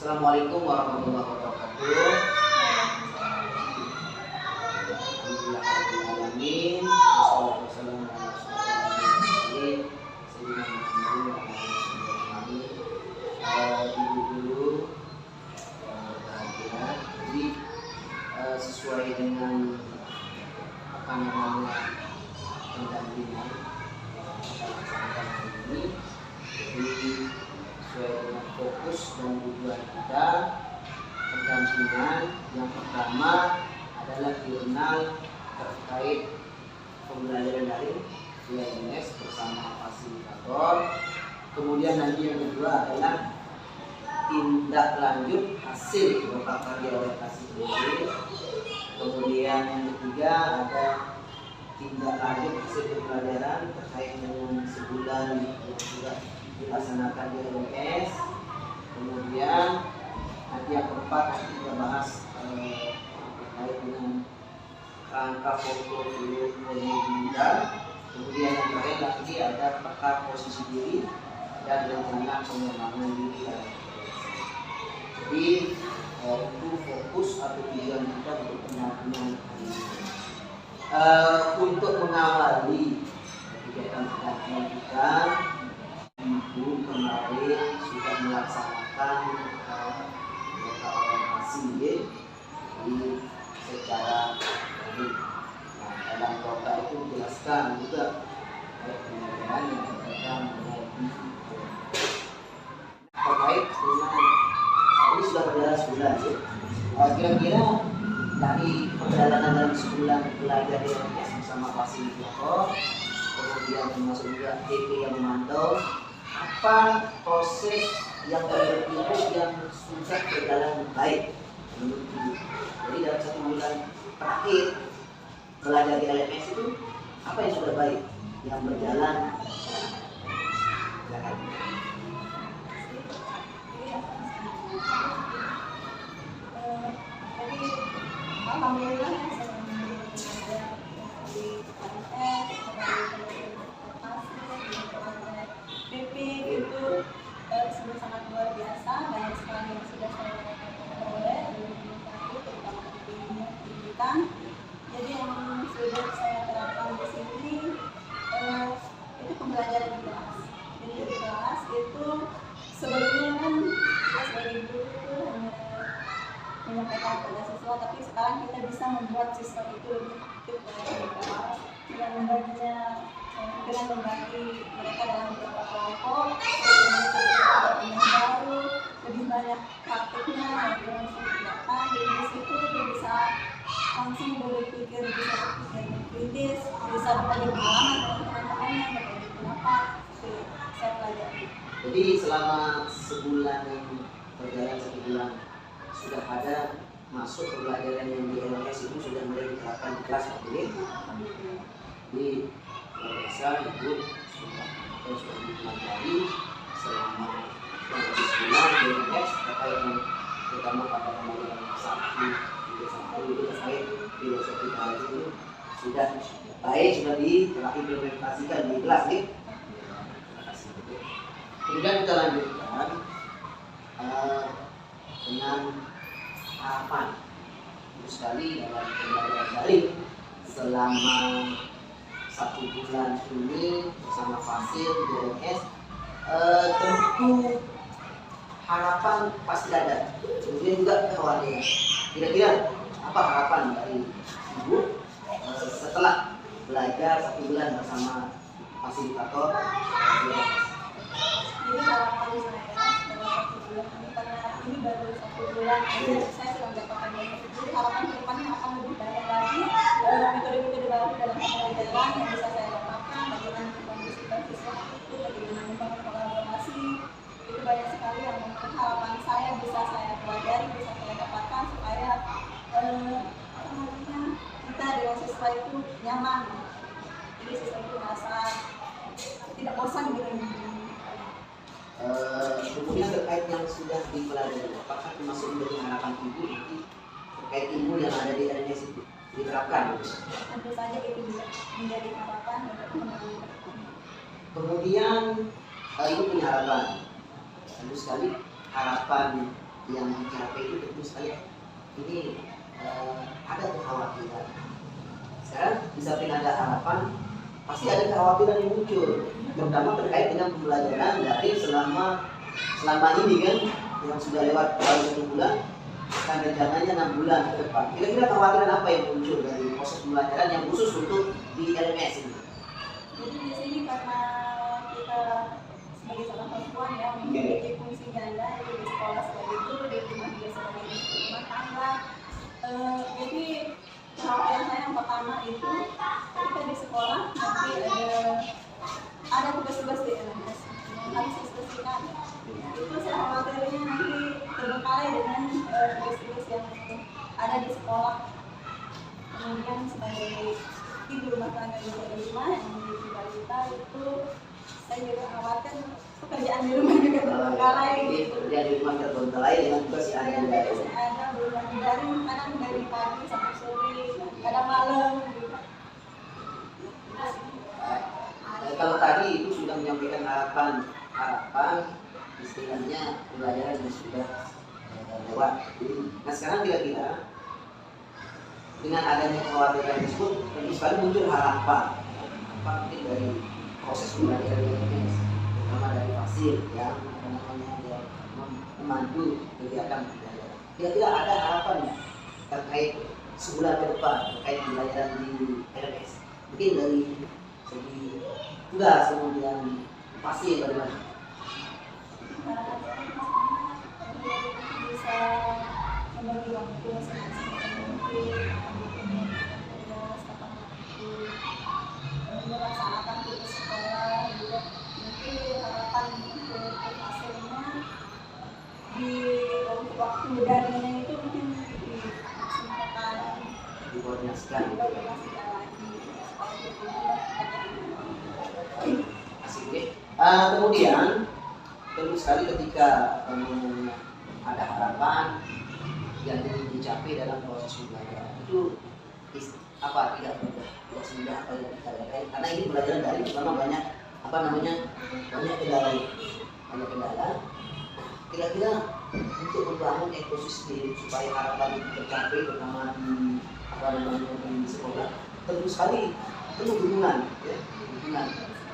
Assalamualaikum warahmatullahi wabarakatuh. Alhamdulillahirrahmanirrahim. Wassalatu wassalamu ala rasulillah. Ibu guru bahagia. Jadi sesuai dengan apa namanya pendampingan kita laksanakan hari ini. Jadi sesuai dengan fokus dan tujuan kita, pendampingan yang pertama adalah jurnal terkait pembelajaran daring LMS bersama fasilitator. Kemudian nanti yang kedua adalah tindak lanjut hasil beberapa karya orientasi sendiri. Kemudian yang ketiga ada tindak lanjut hasil pembelajaran terkait dengan sebulan yang sudah dilaksanakan di LMS. Kemudian nanti yang keempat nanti kita bahas terkait dengan rangka portofolio kita. Kemudian yang terakhir lagi ada peta posisi diri dan rencana pengembangan diri. Jadi itu fokus atau tujuan kita untuk pendampingan hari ini. Untuk mengawali kegiatan pendampingan kita, Ibu kemarin sudah melaksanakan beberapa orientasi jadi secara daring. Nah, dalam kota itu menjelaskan juga pembelajaran yang berkaitan dengan terkait dengan ini sudah berjalan sebulan ya. Kira-kira dari perjalanan dalam sebulan belajar di LMS bersama fasilitator, kemudian termasuk juga TP yang memantau, apa proses yang terjadi yang sudah berjalan baik menurut Ibu? Jadi dalam satu bulan terakhir belajar di LMS itu apa yang sudah baik yang berjalan? Silakan. Jadi alhamdulillah ya saya di PP itu sudah sangat luar biasa, banyak sekali yang sudah saya peroleh terutama di pendidikan. Jadi yang sudah saya terapkan di sini itu pembelajaran di kelas. Jadi di kelas itu sebelumnya kan kita sebagai guru itu menyampaikan pada siswa, tapi sekarang kita bisa membuat siswa itu lebih aktif dalam kelas dengan membaginya, dengan membagi mereka dalam beberapa kelompok, yang baru, lebih banyak praktiknya, dengan kegiatan. Jadi di situ dia bisa langsung berpikir, bisa berpikir kritis, bisa berbagi pengalaman dengan teman-temannya, berbagi pendapat. Saya pelajari. Jadi selama sebulan yang berjalan, satu bulan sudah ada masuk pembelajaran yang di LMS itu sudah mulai diterapkan di kelas ini. Jadi biasa Ibu sudah dipelajari selama sebulan di LMS terkait terutama pada pembelajaran satu itu terkait filosofi hari itu sudah baik, sudah diimplementasikan di kelas nih. Kemudian kita lanjutkan dengan harapan untuk sekali dalam pembelajaran daring selama satu bulan ini bersama Fasil di LMS. Tentu harapan pasti ada, kemudian juga kekhawatiran. Kira-kira apa harapan dari Ibu setelah belajar satu bulan bersama fasilitator di LMS? Jadi harapan saya dalam satu bulan ini, karena ini baru satu bulan aja saya sudah mendapatkan banyak. Jadi harapan kedepannya akan lebih banyak lagi metode-metode baru dalam pembelajaran yang bisa saya dapatkan, bagaimana mengkondisikan siswa itu, bagaimana membangun kolaborasi. Itu banyak sekali yang mungkin harapan saya bisa saya pelajari, bisa saya dapatkan supaya kita dengan siswa itu nyaman. Jadi siswa itu merasa tidak bosan gitu. Kemudian terkait yang sudah dipelajari, apakah termasuk menjadi harapan Ibu nanti terkait ilmu yang ada di LMS itu diterapkan? Tentu saja itu bisa menjadi harapan untuk teman-teman. Kemudian Ibu punya harapan, tentu sekali harapan yang dicapai itu tentu sekali ini ada kekhawatiran. Sekarang di samping ada harapan, pasti ada kekhawatiran yang muncul, terutama terkait dengan pembelajaran dari selama ini kan, yang sudah lewat baru 1 bulan, dan rencananya 6 bulan ke depan. Kira-kira kekhawatiran apa yang muncul dari proses pembelajaran yang khusus untuk di LMS ini? Jadi di sini karena kita sebagai seorang perempuan ya memiliki fungsi ganda yaitu di sekolah sebagai guru, di rumah juga sebagai ibu rumah tangga. Jadi kekhawatiran saya yang pertama itu ketika di sekolah nanti ada tugas-tugas di LMS yang harus diselesaikan. Itu saya khawatirnya nanti terbengkalai dengan tugas-tugas yang ada di sekolah. Kemudian sebagai ibu rumah tangga juga di rumah yang memiliki balita itu saya juga khawatir pekerjaan di rumah juga terbengkalai. Jadi pekerjaan di rumah terbengkalai dengan tugas yang ada di daerah. Ada berulang dari kadang dari pagi sampai sore, kadang malam gitu. Kalau tadi itu sudah menyampaikan harapan istilahnya pembelajaran yang sudah lewat. Nah sekarang kira-kira dengan adanya kekhawatiran tersebut tentu sekali muncul harapan mungkin dari proses pembelajaran ini, terutama dari Fasil yang memandu kegiatan pembelajaran. Kira-kira ada harapan terkait sebulan ke depan terkait pembelajaran di LMS, mungkin dari segi tugas kemudian Fasil bagaimana? Bisa membagi waktu semaksimal mungkin melaksanakan tugas sekolah juga. Mungkin harapan untuk hasilnya di waktu darinya itu mungkin dimaksimalkan, Dikoordinasikan lagi. asik deh. Kemudian tentu sekali ketika ada harapan yang ingin dicapai dalam proses pembelajaran itu tidak semudah apa yang kita lihat, karena ini pembelajaran dari memang banyak kendala. Kira-kira untuk membangun ekosistem supaya harapan itu tercapai terutama di sekolah, tentu sekali perlu dukungan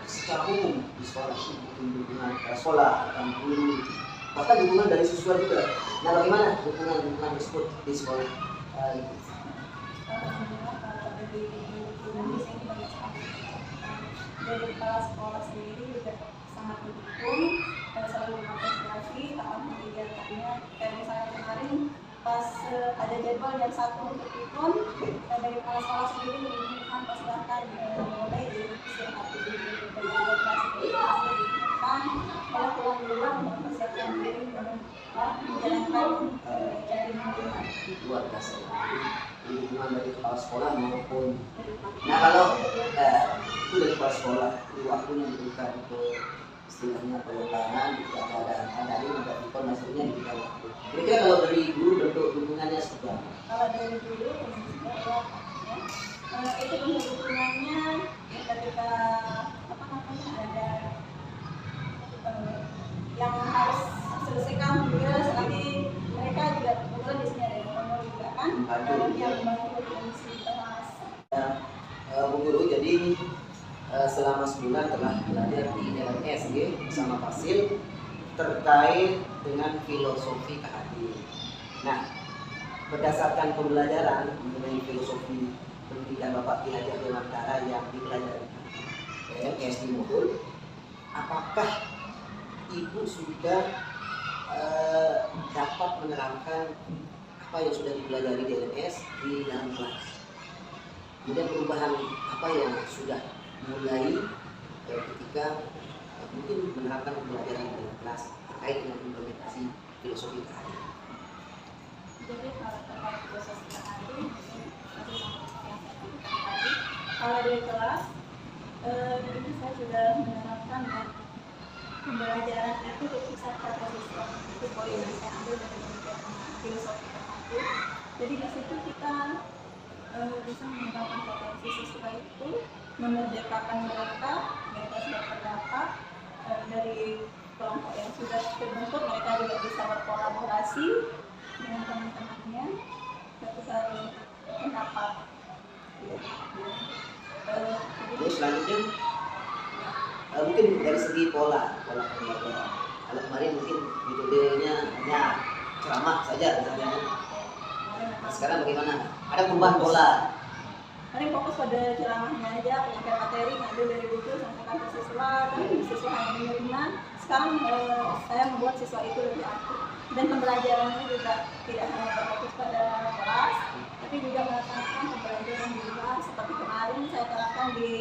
secara umum di sekolah, dukungan sekolah dan guru, bahkan dukungan dari siswa juga. Nah bagaimana dukungan tersebut di sekolah? Dari kepala sekolah sendiri juga sangat mendukung, selalu mengapresiasi kapan kegiatannya. Kayak misalnya kemarin pas ada jadwal jam 1 untuk ikon, dari kepala sekolah sendiri mengizinkan silahkan mulai istirahat di kelas diizinkan, kalau pulang dulu mempersiapkan diri menjalankan jaringan. Luar biasa dukungan dari kepala sekolah maupun kalau itu dari kepala sekolah, itu waktunya diberikan untuk istilahnya pengembangan, ada ikon hasilnya diberikan waktu. Kira-kira kalau dari guru bentuk dukungannya seperti apa? Kalau dari dulu itu bentuk dukungannya ketika ada yang harus selesaikan tugas, nanti mereka juga kebetulan di sini ada yang honor juga kan, yang membantu komisi kelas. Bu Guru, jadi selama sebulan telah belajar di LMS bersama Fasil terkait dengan filosofi keadilan. Nah, berdasarkan pembelajaran mengenai filosofi pendidikan Bapak Ki Hajar Dewantara yang dipelajari LMS di Muhul, apakah Ibu sudah dapat menerapkan apa yang sudah dipelajari di LMS di dalam kelas? Kemudian perubahan apa yang sudah mulai ketika mungkin menerapkan pembelajaran di dalam kelas terkait dengan implementasi filosofi keadilan? Jadi kalau terkait filosofi keadilan, kalau di kelas itu saya sudah menerapkan dan pembelajaran itu terpusat pada siswa. Itu poin yang saya ambil dari filosofi keadilan. Jadi di situ kita bisa mengembangkan potensi siswa itu, memerdekakan mereka bebas berpendapat dari kelompok yang sudah terbentuk mereka juga bisa berkolaborasi dengan teman-temannya bertukar pendapat. Terus selanjutnya mungkin dari segi pola pembelajaran. Kalau kemarin mungkin metodenya hanya ceramah saja misalnya. Nah, sekarang bagaimana? Ada perubahan pola. Paling fokus pada ceramahnya aja, penyampaian materi, ngambil dari buku, sampaikan ke siswa, dan siswa hanya menerima. Sekarang saya membuat siswa itu lebih aktif. Dan pembelajarannya juga tidak hanya berfokus pada kelas, tapi juga melaksanakan pembelajaran di luar. Seperti kemarin saya terapkan di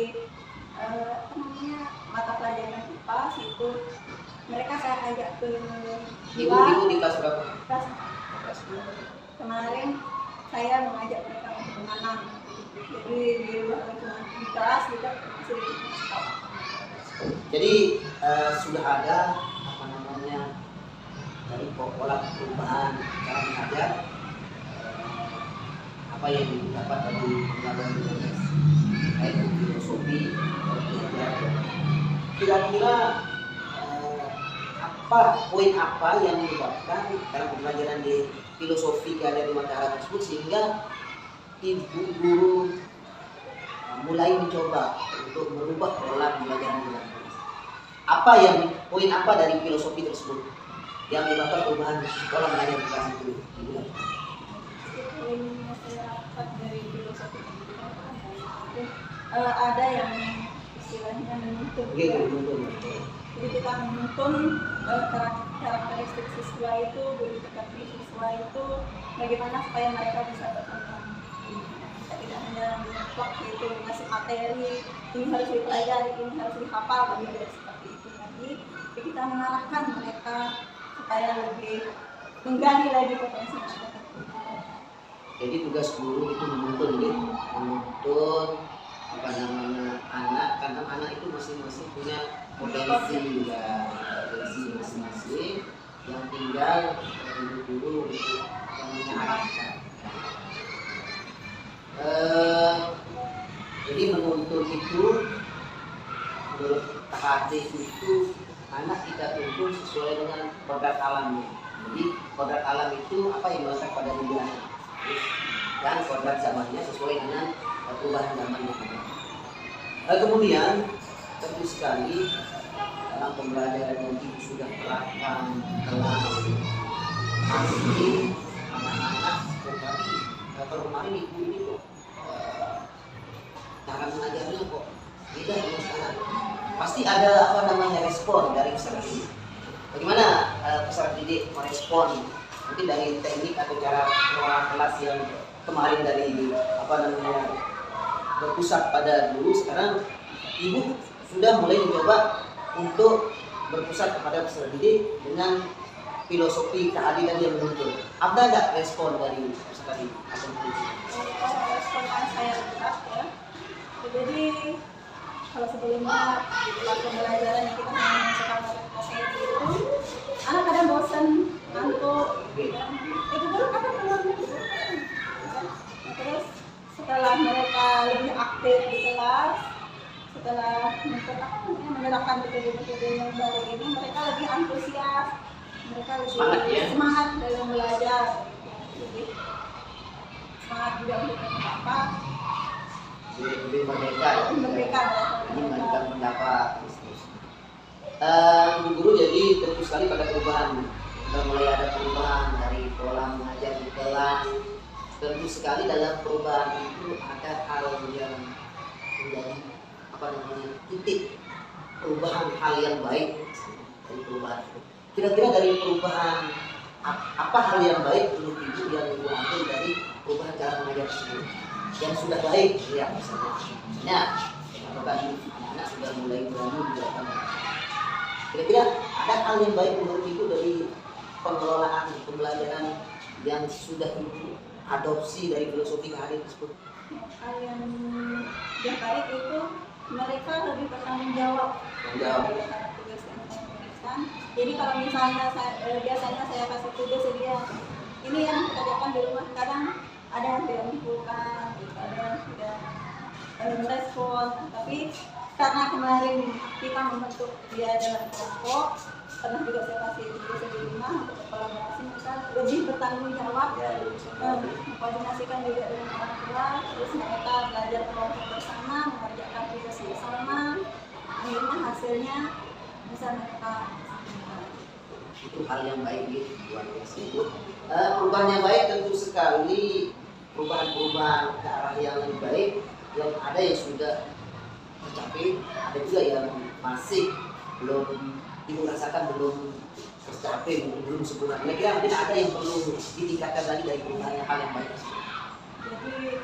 mata pelajaran IPA, itu mereka saya ajak ke Ibu di kelas berapa? kelas. Kemarin saya mengajak mereka untuk menanam. Jadi di luar lingkungan di kelas juga sedikit stop. Jadi sudah ada apa namanya dari pola perubahan cara mengajar, apa yang didapat dari pembelajaran IPS terkait dengan filosofi belajar. Kira-kira poin apa yang menyebabkan dalam pembelajaran di filosofi keadaan di matahari tersebut sehingga ibu guru mulai mencoba untuk merubah pola pembelajaran di apa yang poin apa dari filosofi tersebut yang menyebabkan perubahan pola belajar di kelas itu? Poin yang saya dapat dari filosofi ada yang istilahnya menuntun. Jadi kita menuntun karakteristik siswa itu, budi pekerti siswa itu, bagaimana supaya mereka bisa berkembang. Kita tidak hanya menyetok itu ngasih materi, ini harus dipelajari, ini harus dihafal, tidak seperti itu lagi. Jadi kita mengarahkan mereka supaya lebih menggali lagi potensi mereka. Jadi tugas guru itu menuntun apa namanya anak, karena anak itu masing-masing punya potensi masing-masing yang tinggal guru untuk mengarahkan. Jadi menuntun itu menurut hadis itu anak kita tuntun sesuai dengan kodrat alamnya. Jadi kodrat alam itu apa yang melekat pada diri anak, dan kodrat zamannya sesuai dengan perubahan zamannya. Kemudian tentu sekali dalam pembelajaran yang ibu sudah terapkan kelas pasti anak-anak tetapi kalau kemarin ibu ini kok cara mengajarnya kok beda dengan sekarang. Pasti ada apa namanya respon dari peserta didik. Bagaimana peserta didik merespon mungkin dari teknik atau cara mengelola kelas yang kemarin dari apa namanya berpusat pada guru, sekarang ibu sudah mulai mencoba untuk berpusat kepada peserta didik dengan filosofi keadilan yang menuntun. Ada nggak respon dari peserta didik atau guru? Respon saya berat ya. Jadi kalau sebelumnya di tempat pembelajaran yang kita memasukkan materi itu, anak kadang bosan, ngantuk, itu baru kadang keluarnya. Terus setelah mereka lebih aktif di kelas, setelah menerapkan metode-metode yang baru ini, mereka lebih antusias, mereka lebih semangat dalam belajar, lebih semangat juga untuk berpendapat, lebih merdeka, menyampaikan pendapat. Guru jadi tentu sekali pada perubahan, sudah mulai ada perubahan dari pola mengajar di kelas. Tentu sekali dalam perubahan itu ada hal yang menjadi apa namanya titik perubahan hal yang baik dari perubahan. Kira-kira dari perubahan apa hal yang baik menurut ibu yang ibu ambil dari perubahan cara mengajar tersebut yang sudah baik ya misalnya apakah anak-anak sudah mulai berani menjalankan. Kira-kira ada hal yang baik menurut ibu dari pengelolaan pembelajaran yang sudah ibu adopsi dari filosofi keadilan tersebut? Hal yang baik itu mereka lebih bertanggung jawab terhadap tugas yang saya berikan. Jadi kalau misalnya biasanya saya kasih tugas dia ini yang dikerjakan di rumah, kadang ada yang tidak mengumpulkan, ada yang tidak merespon. Tapi karena kemarin kita membentuk dia dalam kelompok, pernah juga saya kasih tugas di rumah untuk kolaborasi, misal lebih bertanggung jawab, mengkoordinasikan juga dengan orang tua, terus mereka belajar kelompok bersama, mengerjakan tugas bersama, akhirnya hasilnya bisa mereka itu hal yang baik gitu, luar biasa itu. Perubahan yang baik tentu sekali, perubahan-perubahan ke arah yang lebih baik, yang ada yang sudah tercapai, ada juga yang masih belum ibu rasakan, belum tercapai, belum sempurna. Kira-kira mungkin ada yang perlu ditingkatkan lagi dari perubahan hal yang baik. jadi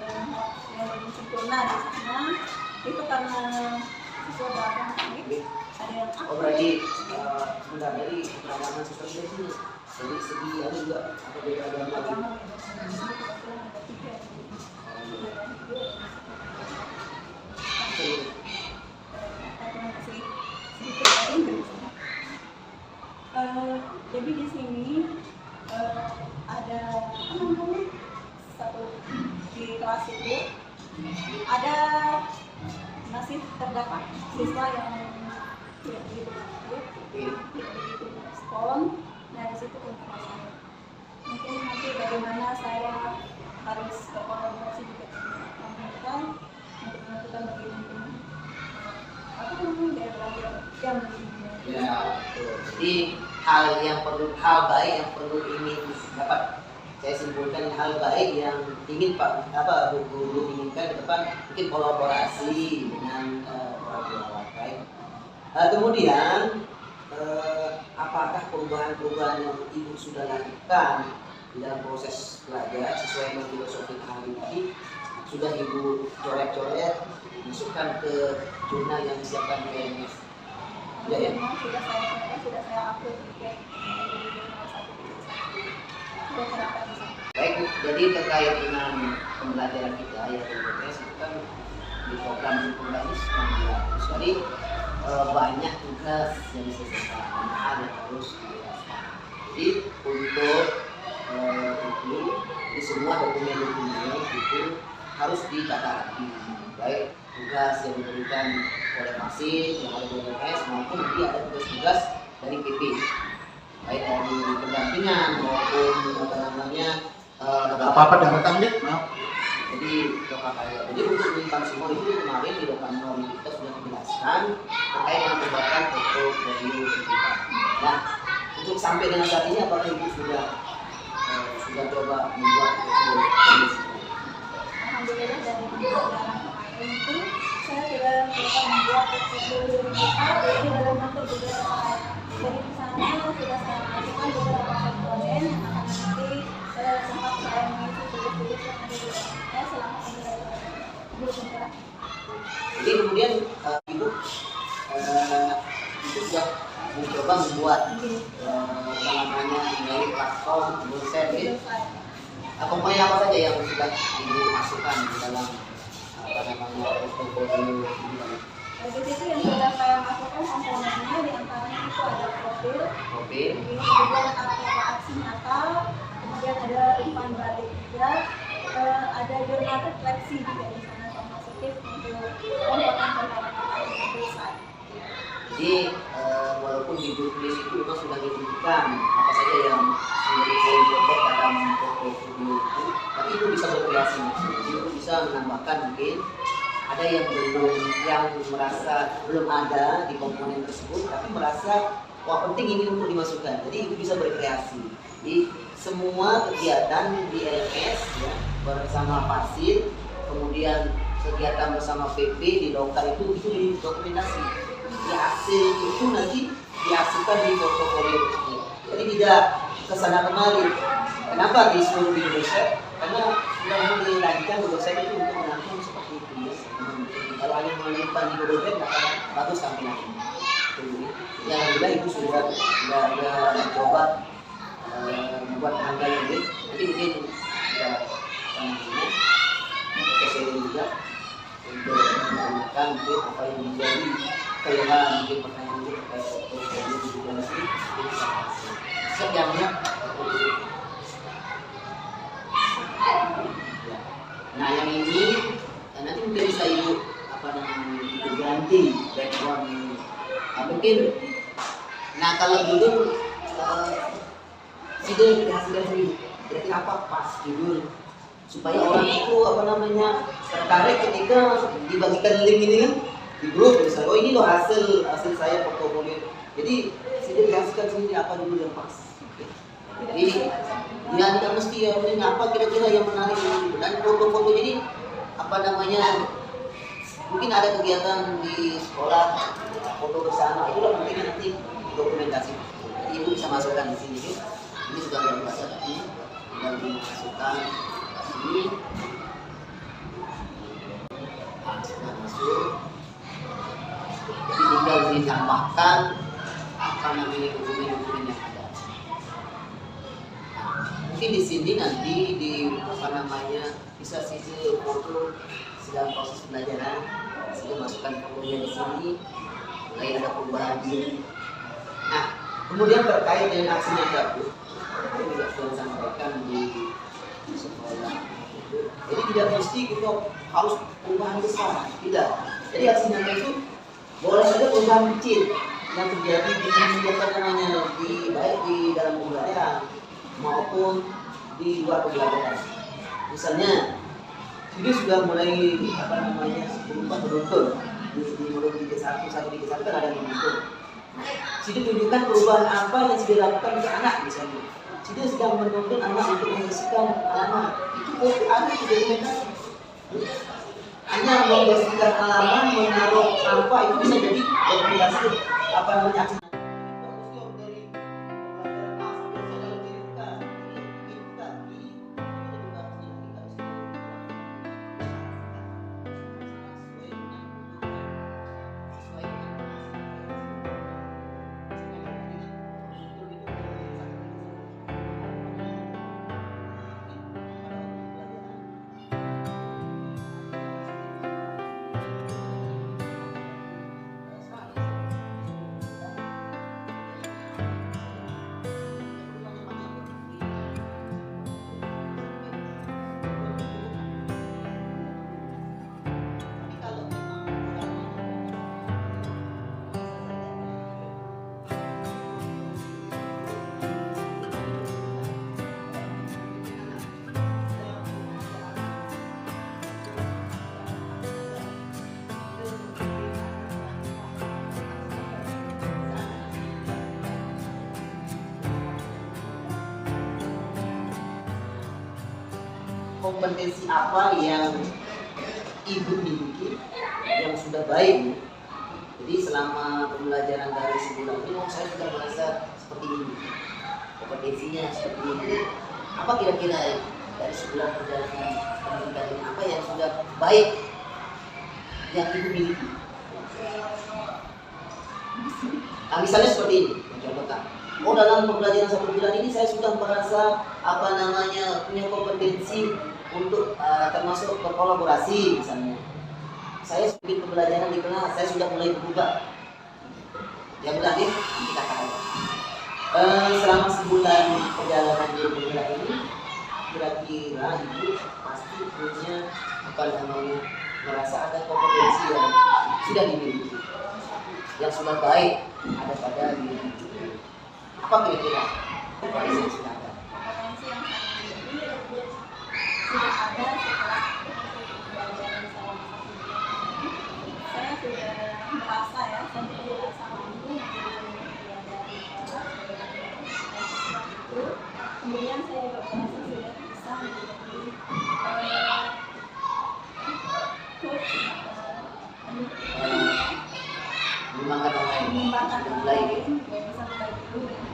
yang lebih sempurna di sana itu karena siswa datang ini ada yang Berarti sebentar dari keragaman sistem itu dari segi ada juga apa beda agama lagi? agama di sini kebetulan ada 3 jadi di sini ada apa namanya, satu di kelas itu ada masih terdapat siswa yang tidak begitu baik, tidak begitu respon. Nah di situ untuk saya mungkin nanti bagaimana saya harus berkolaborasi juga dengan mereka untuk menentukan bagaimana apa namanya daya belajar yang Ya, betul. Jadi hal baik yang perlu ingin dapat saya simpulkan, hal baik yang ingin guru inginkan ke depan mungkin kolaborasi dengan orang tua baik. Kemudian apakah perubahan-perubahan yang ibu sudah lakukan dalam proses belajar sesuai dengan filosofi ahli tadi sudah ibu coret-coret masukkan ke jurnal yang disiapkan di LMS? Ya, ya. sudah saya upload juga di jurnal 1 sudah terdapat di sana. Baik Bu, jadi terkait dengan pembelajaran kita ya LMS itu kan di program Pembelajaran 19. Jadi banyak tugas yang diselesaikan, hal yang harus dijelaskan. Jadi untuk itu di semua dokumen-dokumen itu harus dicatat, baik tugas yang diberikan oleh Fasil, yang oleh BMS maupun nanti ada tugas-tugas dari PP, baik dari pendampingan maupun apa namanya apa dengan rekamnya? jadi untuk menyimpan semua itu kemarin di lokal norm kita sudah menjelaskan terkait dengan pembuatan foto value kita. Nah, untuk sampai dengan saat ini apakah ibu sudah coba membuat foto value? Alhamdulillah dari pembelajaran kemarin itu saya sudah membuat portfolio kita jadi dalam bentuk juga slide. Jadi di sana sudah saya masukkan beberapa komponen yang akan nanti sempat saya mengisi tugas-tugas yang ada di saya selama ini belum bergerak. Jadi kemudian ibu sudah mencoba membuat namanya dari platform dosen ini. Komponen apa saja yang sudah ibu masukkan di dalam apa namanya portfolio ini? Di situ yang sudah saya masukkan komponennya diantaranya itu ada profil, kemudian ada aksi nyata, kemudian ada umpan balik juga, ada jurnal refleksi juga di sana termasuk untuk komponen tulisan. Jadi walaupun di jurnalis itu memang sudah ditentukan apa saja yang menjadi poin pokok dalam portfolio itu, tapi itu bisa berkreasi, itu bisa menambahkan mungkin ada yang merasa belum ada di komponen tersebut, tapi merasa wah penting ini untuk dimasukkan. Jadi itu bisa berkreasi. Di semua kegiatan di LMS ya, bersama Fasil, kemudian kegiatan bersama PP di lokal itu didokumentasi. Di hasil itu nanti dihasilkan di portofolio tersebut. Jadi tidak kesana kemari. Kenapa di seluruh Indonesia? Karena sudah mau dilanjutkan dosen itu untuk menampung seperti itu. Ya. Kalau hanya menyimpan di dosen akan bagus tampilannya. Ya alhamdulillah ibu sudah mencoba membuat tanggal ini. Nanti mungkin kita sharing juga untuk menanyakan mungkin apa yang menjadi keluhan mungkin pertanyaan itu terkait portfolio di donasi itu bisa kasih. Sekian banyak. Nah yang ini nanti mungkin bisa ibu apa namanya itu ganti background ini. Mungkin Nah kalau dulu Side hasilkan sendiri. Kira-kira apa pas tidur supaya orang itu tertarik ketika dibagikan link ini kan di grup misalnya, oh ini loh hasil saya portofolio. Jadi Side hasilkan sendiri apa dulu yang pas. Jadi ya tidak mesti ya ini apa kira-kira yang menarik dan foto-foto. Jadi mungkin ada kegiatan di sekolah foto bersama, itu mungkin nanti dokumentasi. Jadi itu bisa masukkan di sini. Ini sudah berbaca tadi, tinggal dimasukkan sini. Nah, sudah masuk. Jadi tinggal ditambahkan dokumen-dokumen yang ada. Nah, mungkin di sini nanti bisa sisi foto sedang proses pembelajaran, sudah masukkan fotonya di sini. Mulai ada perubahan di. Nah, kemudian terkait dengan aksi yang baru, ini juga sudah disampaikan di sekolah. Jadi tidak mesti kita harus perubahan besar, tidak. Jadi aksi nyata itu boleh saja perubahan kecil yang terjadi baik di dalam pembelajaran maupun di luar pembelajaran. Misalnya, ini sudah mulai berubah beruntun di modul 3.1 kan ada beruntun. Sidi tunjukkan perubahan apa yang sudah dilakukan ke anak misalnya. Sidi sedang menuntun anak untuk membersihkan halaman. Itu ada di dokumentasi. Hanya membersihkan halaman, menaruh sampah itu bisa jadi dokumentasi aksi. Kompetensi apa yang ibu miliki yang sudah baik. Jadi selama pembelajaran dari sebulan ini, saya sudah merasa seperti ini. Kompetensinya seperti ini. Apa kira-kira dari sebulan perjalanan pendidikan ini, apa yang sudah baik yang ibu miliki? Nah, misalnya seperti ini, contohkan. Oh, dalam pembelajaran 1 bulan ini saya sudah merasa punya kompetensi untuk termasuk berkolaborasi misalnya. Saya sedikit pembelajaran di kelas, saya sudah mulai berubah. Ya berarti kita katakan selama sebulan perjalanan di pembelajaran ini, kira-kira ibu pasti punya merasa ada kompetensi yang sudah dimiliki, yang sudah baik ada pada diri ibu. Apa kira-kira kompetensi yang sudah ada? Kompetensi yang saya miliki sudah ada setelah pembelajaran selama 1 bulan ini. Saya sudah merasa saya sudah sama ibu dari kelas itu. Kemudian saya juga merasa sudah bisa menjadi coach mengembangkan orang lain, bisa berbagi dulu dengan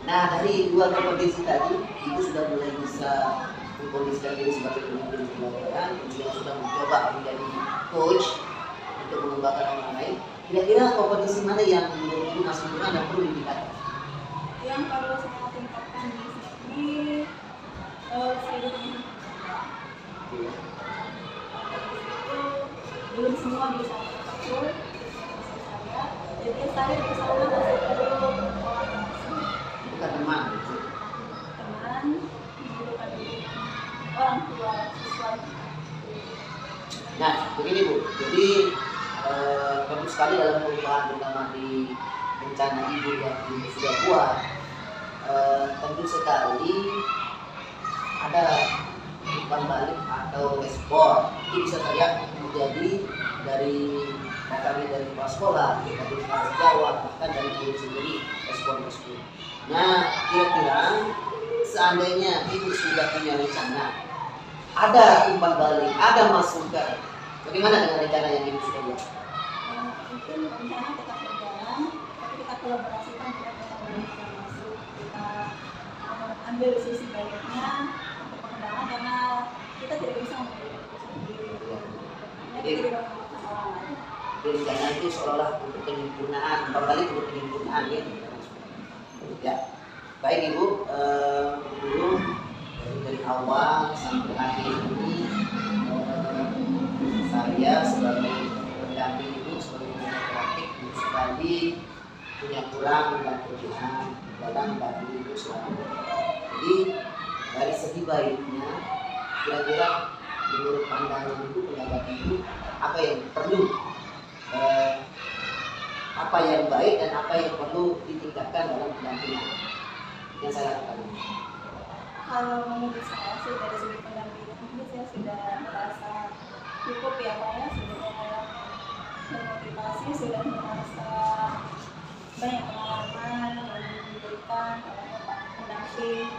Nah, dari 2 kompetensi tadi, ibu sudah mulai bisa mengkondisikan diri sebagai pemimpin pembelajaran, kemudian sudah mencoba menjadi coach untuk mengembangkan orang lain. Kira-kira kompetensi mana yang menurut ibu masih kurang dan perlu ditingkatkan? Yang perlu saya tingkatkan di sini, saya itu belum semua bisa betul. Jadi saya di sana masih perlu Bukan teman, bukan orang tua siswa. Nah, begini Bu, jadi perlu sekali dalam perubahan, terutama di rencana ibu yang ibu sudah buat. Tentu sekali ada umpan balik atau respon, itu bisa saja menjadi dari datangnya dari kepala sekolah, dari kepala sejawat, bahkan dari guru sendiri respon tersebut. Nah, kira-kira seandainya ibu sudah punya rencana, ada umpan balik, ada masukan, bagaimana dengan rencana yang ibu sudah buat? Mungkin rencana tetap berjalan, tapi kita kolaborasikan kita masuk, kita ambil sisi baiknya untuk pengembangan, karena kita tidak bisa memilih itu sendiri. Kita tidak memaksa orang lain. Jadi rencana itu seolah-olah untuk penyempurnaan, umpan balik untuk penyempurnaan ya. Ya, baik ibu, dulu dari awal sampai akhir ini saya sebagai pendamping ibu, sebagai pendamping praktik sekali punya kurang dan kelebihan dalam membantu ibu selalu. Jadi dari segi baiknya, kira-kira menurut pandangan ibu, pendapat ibu, apa yang perlu, apa yang baik dan apa yang perlu ditingkatkan dalam pendampingan yang saya lakukan ini? Kalau menurut saya sih dari segi pendampingan ini saya sudah merasa cukup ya Pak ya, sudah termotivasi, sudah merasa banyak pengalaman yang diberikan oleh Pak pendamping,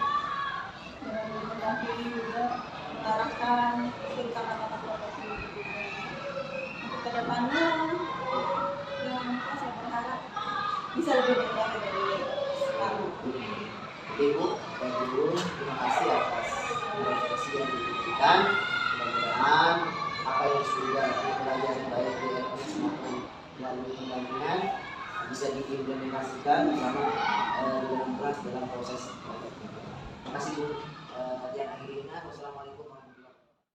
dan mendampingi juga mengarahkan cerita kata-kata juga. Untuk kedepannya yang saya berharap bisa lebih baik lagi dari sekarang. Ibu dan guru, terima kasih atas informasi yang diberikan. Mudah-mudahan apa yang sudah dipelajari baik di LPS maupun melalui pendampingan bisa diimplementasikan bersama dengan keras dalam proses. Terima kasih Bu. Yang akhirnya, wassalamualaikum.